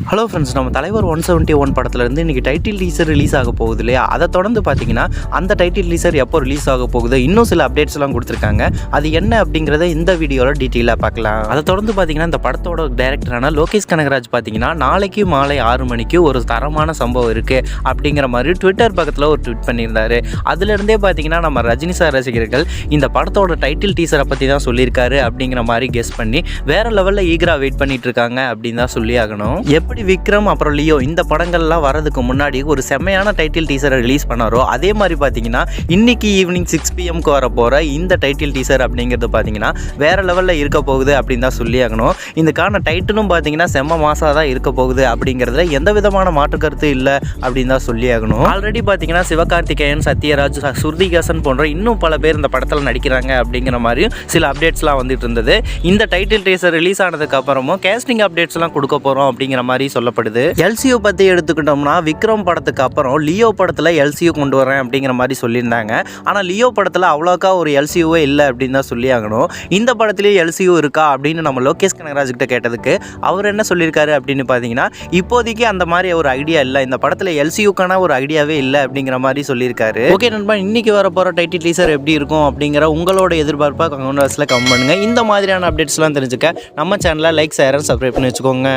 Hello friends, நம்ம தலைவர் 171 படத்துலேருந்து இன்றைக்கி டைட்டில் டீசர் ரிலீஸ் ஆக போகுது இல்லையா? அதை தொடர்ந்து பார்த்தீங்கன்னா அந்த டைட்டில் டீசர் எப்போ ரிலீஸ் ஆக போகுது, இன்னும் சில அப்டேட்ஸ்லாம் கொடுத்துருக்காங்க. அது என்ன அப்படிங்கிறத இந்த வீடியோவில் டீட்டெயிலாக பார்க்கலாம். அதை தொடர்ந்து பார்த்தீங்கன்னா இந்த படத்தோட டைரக்டரான லோகேஷ் கனகராஜ் பார்த்தீங்கன்னா நாளைக்கு மாலை 6 மணிக்கு ஒரு தரமான சம்பவம் இருக்குது அப்படிங்கிற மாதிரி ட்விட்டர் பக்கத்தில் ஒரு ட்வீட் பண்ணியிருந்தாரு. அதுலேருந்தே பார்த்தீங்கன்னா நம்ம ரஜினி சார் ரசிகர்கள் இந்த படத்தோட டைட்டில் டீசரை பற்றி தான் சொல்லியிருக்காரு அப்படிங்கிற மாதிரி கெஸ் பண்ணி வேறு லெவலில் ஈகராக வெயிட் பண்ணிட்டு இருக்காங்க அப்படின்னு தான் சொல்லி ஆகணும். எப்படி விக்ரம் அப்புறம் லியோ இந்த படங்கள்லாம் வரதுக்கு முன்னாடி ஒரு செம்மையான டைட்டில் டீசரை ரிலீஸ் பண்ணாரோ, அதே மாதிரி பார்த்தீங்கன்னா இன்னைக்கு ஈவினிங் 6 PM வர போகிற இந்த டைட்டில் டீசர் அப்படிங்கிறது பார்த்தீங்கன்னா வேற லெவலில் இருக்க போகுது அப்படின்னு தான் சொல்லி ஆகணும். இதுக்கான டைட்டிலும் பார்த்தீங்கன்னா செம்ம மாசாக தான் இருக்க போகுது அப்படிங்கிறதுல எந்த விதமான மாற்று கருத்து இல்லை அப்படின்னு தான் சொல்லி ஆகணும். ஆல்ரெடி பார்த்தீங்கன்னா சிவகார்த்திகேயன், சத்யராஜ், ஸ்ருதிஹாசன் போன்ற இன்னும் பல பேர் இந்த படத்தில் நடிக்கிறாங்க அப்படிங்கிற மாதிரியும் சில அப்டேட்ஸ்லாம் வந்துட்டு இருந்தது. இந்த டைட்டில் டீசர் ரிலீஸ் ஆனதுக்கு அப்புறமும் கேஸ்டிங் அப்டேட்ஸ்லாம் கொடுக்க போகிறோம் அப்படிங்கிற மாதிரி சொல்லப்படுது. எல்சியூ பற்றி எடுத்துக்கிட்டோம்னா விக்ரம் படத்துக்கு அப்புறம் லியோ படத்தில் எல்சியூ கொண்டு வரேன் அப்படிங்கிற மாதிரி சொல்லியிருந்தாங்க. ஆனால் லியோ படத்தில் அவ்வளோக்கா ஒரு எல்சியூவே இல்லை அப்படின்னு தான் சொல்லி ஆகணும். இந்த படத்துலேயே எல்சியூ இருக்கா அப்படின்னு நம்ம லோகேஷ் கனகராஜ் கிட்ட கேட்டதுக்கு அவர் என்ன சொல்லியிருக்காரு அப்படின்னு பார்த்தீங்கன்னா, இப்போதைக்கு அந்த மாதிரி ஒரு ஐடியா இல்லை, இந்த படத்தில் எல்சியூக்கான ஒரு ஐடியாவே இல்லை அப்படிங்கிற மாதிரி சொல்லியிருக்காரு. ஓகே நண்பா, இன்னைக்கு வர போகிற டைட்டில் டீசர் எப்படி இருக்கும் அப்படிங்கிற உங்களோட எதிர்பார்ப்பாக கமெண்ட் பாக்ஸில் கமெண்ட் பண்ணுங்கள். இந்த மாதிரியான அப்டேட்ஸ்லாம் தெரிஞ்சுக்க நம்ம சேனலை லைக், ஷேர், சப்ஸ்கிரைப் பண்ணி வச்சுக்கோங்க.